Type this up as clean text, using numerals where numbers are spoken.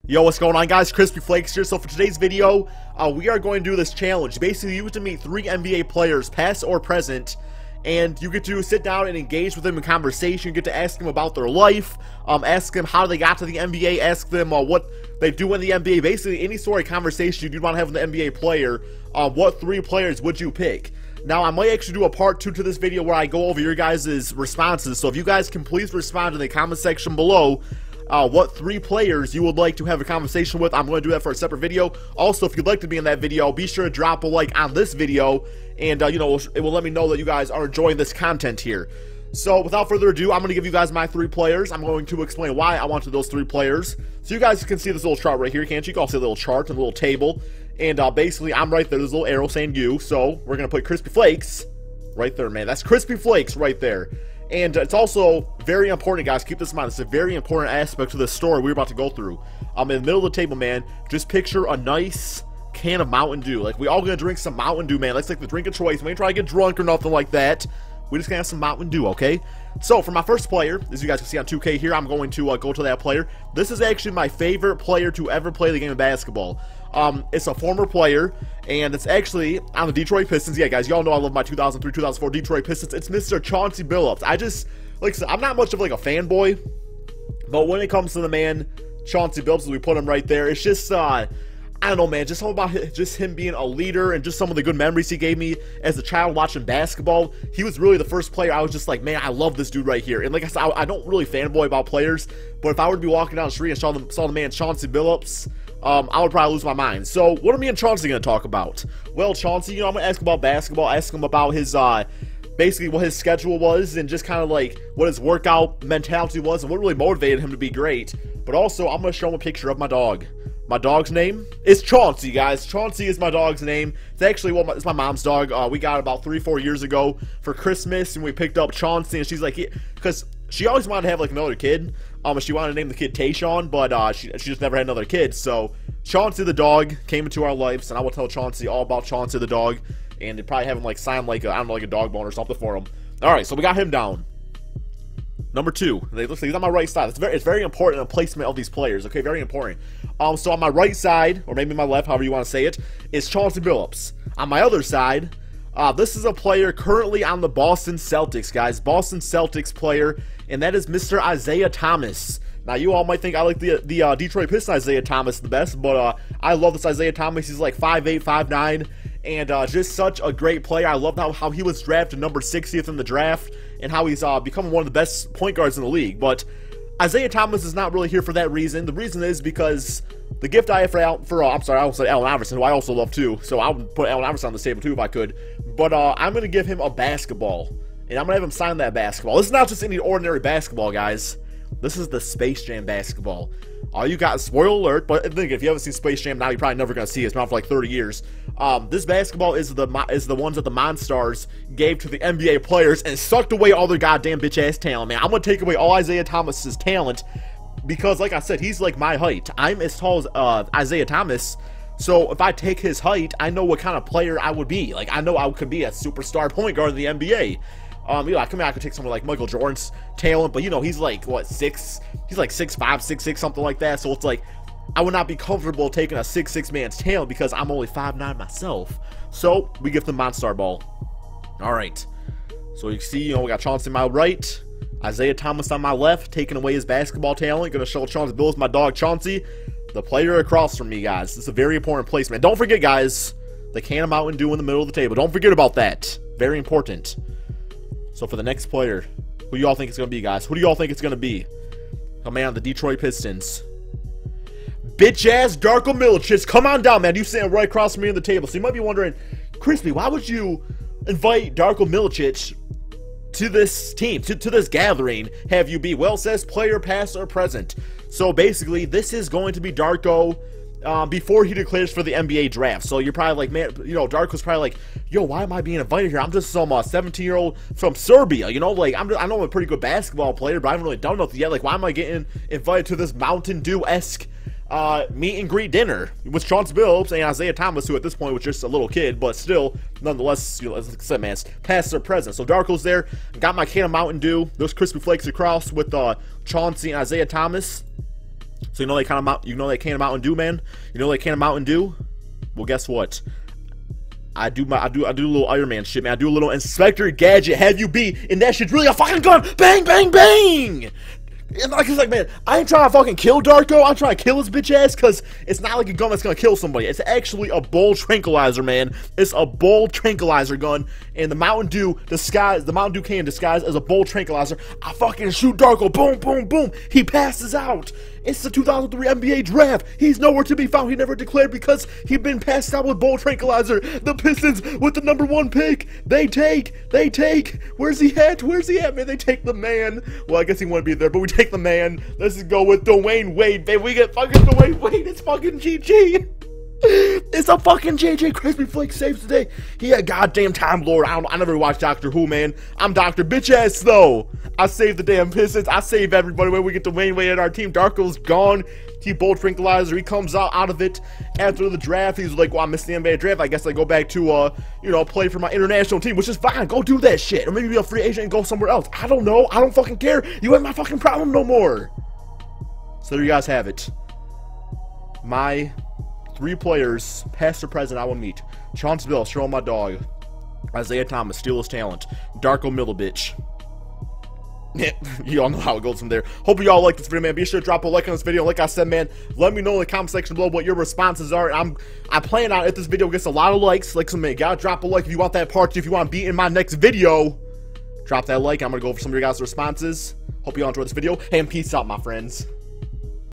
Yo, what's going on, guys? Crispy Flakes here. So for today's video, we are going to do this challenge. Basically, you get to meet 3 NBA players, past or present, and you get to sit down and engage with them in conversation. You get to ask them about their life, ask them how they got to the NBA, ask them what they do in the NBA. Basically, any sort of conversation you'd want to have with an NBA player. What 3 players would you pick? Now, I might actually do a part 2 to this video where I go over your guys' responses. So if you guys can please respond in the comment section below what 3 players you would like to have a conversation with. I'm going to do that for a separate video. Also, if you'd like to be in that video, be sure to drop a like on this video, and it will let me know that you guys are enjoying this content here. So without further ado, I'm going to give you guys my 3 players. I'm going to explain why I wanted those 3 players. So you guys can see this little chart right here, can't you? You can also see a little chart and a little table, and basically I'm right there. There's a little arrow saying you, so we're going to put Crispy Flakes right there, man. That's Crispy Flakes right there. And it's also very important, guys, keep this in mind, it's a very important aspect to the story we're about to go through. In the middle of the table, man, just picture a nice can of Mountain Dew. Like, we all gonna drink some Mountain Dew, man. That's like the drink of choice. We ain't trying to get drunk or nothing like that. We just gonna have some Mountain Dew, okay? So, for my first player, as you guys can see on 2K here, I'm going to go to that player. This is actually my favorite player to ever play the game of basketball. It's a former player, and it's actually on the Detroit Pistons. Yeah, guys, y'all know I love my 2003-2004 Detroit Pistons. It's Mr. Chauncey Billups. I just, like I said, I'm not much of like a fanboy, but when it comes to the man, Chauncey Billups, we put him right there. It's just, I don't know, man, just something about just him being a leader and just some of the good memories he gave me as a child watching basketball. He was really the first player I was just like, man, I love this dude right here. And like I said, I don't really fanboy about players, but if I were to be walking down the street and saw the man Chauncey Billups, I would probably lose my mind. So, what are me and Chauncey going to talk about? Well, Chauncey, I'm going to ask him about basketball, ask him about his, basically what his schedule was, and just kind of like what his workout mentality was, and what really motivated him to be great. But also, I'm going to show him a picture of my dog. My dog's name is Chauncey, guys. Chauncey is my dog's name. It's actually, it's my mom's dog. We got it about 3-4 years ago for Christmas, and we picked up Chauncey, and she's like, because she always wanted to have like another kid. She wanted to name the kid Tayshawn, but she just never had another kid. So Chauncey the dog came into our lives, and I will tell Chauncey all about Chauncey the dog, and they probably have him like sign like I don't know, like a dog bone or something for him. All right, so we got him down. Number 2, he's on my right side. It's very important in the placement of these players. Okay, very important. So on my right side, or maybe my left, however you want to say it, is Chauncey Billups. On my other side, this is a player currently on the Boston Celtics, guys. Boston Celtics player, and that is Mr. Isaiah Thomas. Now, you all might think I like the Detroit Pistons Isaiah Thomas the best, but I love this Isaiah Thomas. He's like 5'8", 5'9", and just such a great player. I love how he was drafted number 60th in the draft, and how he's become one of the best point guards in the league. But Isaiah Thomas is not really here for that reason. The reason is because the gift I have for I'm sorry, I almost said Allen Iverson, who I also love too. So I would put Allen Iverson on the table too if I could. But I'm going to give him a basketball, and I'm going to have him sign that basketball. This is not just any ordinary basketball, guys. This is the Space Jam basketball. All you got, spoiler alert, but think if you haven't seen Space Jam now, you're probably never going to see it. It's been out for like 30 years. This basketball is the ones that the Monstars gave to the NBA players and sucked away all their goddamn bitch-ass talent, man. I'm going to take away all Isaiah Thomas's talent because, like I said, he's like my height. I'm as tall as Isaiah Thomas, so if I take his height, I know what kind of player I would be. Like, I know I could be a superstar point guard in the NBA. I could take someone like Michael Jordan's talent, but he's like, what, 6? He's like 6'5", 6'6", something like that. So it's like, I would not be comfortable taking a 6'6" man's talent because I'm only 5'9" myself. So we give the Monstar ball. All right. So you see, we got Chauncey on my right, Isaiah Thomas on my left, taking away his basketball talent. Gonna show Chauncey Billups, my dog Chauncey, the player across from me, guys. This is a very important placement. Don't forget, guys, the can of Mountain Dew in the middle of the table. Don't forget about that. Very important. So for the next player, who do y'all think it's going to be, guys? Who do y'all think it's going to be? Oh, man, the Detroit Pistons. Bitch-ass Darko Milicic. Come on down, man. You sitting right across from me on the table. So you might be wondering, Crispy, why would you invite Darko Milicic to this team, to this gathering, have you be? Well, it says player, past, or present. So basically, this is going to be Darko before he declares for the NBA draft. So you're probably like, man, Darko's probably like, yo, why am I being invited here? I'm just some 17-year-old from Serbia, like, I know I'm a pretty good basketball player, but I haven't really done nothing yet. Like, why am I getting invited to this Mountain Dew-esque meet and greet dinner with Chauncey Billups and Isaiah Thomas, who at this point was just a little kid, but still, nonetheless, as I said, man, it's past or present. So Darko's there, got my can of Mountain Dew, those Crispy Flakes across with Chauncey and Isaiah Thomas. So you know that can of Mountain Dew, man? You know that can of Mountain Dew? Well, guess what? I do a little Iron Man shit, man. I do a little Inspector Gadget, have you be, and that shit's really a fucking gun. Bang, bang, bang! And like, it's like, man, I ain't trying to fucking kill Darko. I'm trying to kill his bitch ass, because it's not like a gun that's gonna kill somebody. It's actually a bull tranquilizer, man. It's a bull tranquilizer gun, and the Mountain Dew can disguise as a bull tranquilizer. I fucking shoot Darko, boom, boom, boom. He passes out. It's the 2003 NBA draft. He's nowhere to be found. He never declared because he'd been passed out with bull tranquilizer. The Pistons with the #1 pick. They take. Where's he at? Man, they take the man. Well, I guess he wouldn't be there, but we take the man. Let's just go with Dwayne Wade, baby. We get fucking Dwayne Wade. It's fucking GG. It's a fucking JJ Crispy Flake saves today. He a goddamn Time Lord. I never watched Doctor Who, man. I'm Dr. Bitch Ass though. I saved the damn Pistons. I save everybody when we get Dwayne Wade in our team. Darko's gone. He bolt tranquilizer. He comes out of it after the draft. He's like, well, I missed the NBA draft. I guess I go back to play for my international team, which is fine. Go do that shit. Or maybe be a free agent and go somewhere else. I don't know. I don't fucking care. You ain't my fucking problem no more. So there you guys have it. My 3 players, past or present, I will meet. Chauncey Billups, show my dog. Isaiah Thomas, steal his talent. Darko Milicic. You all know how it goes from there. Hope you all like this video, man. Be sure to drop a like on this video. Like I said, man, let me know in the comment section below what your responses are. I plan on, if this video gets a lot of likes, like some, gotta drop a like if you want that part 2. If you want to be in my next video, drop that like. I'm gonna go over some of your guys' responses. Hope you all enjoyed this video. Hey, and peace out, my friends.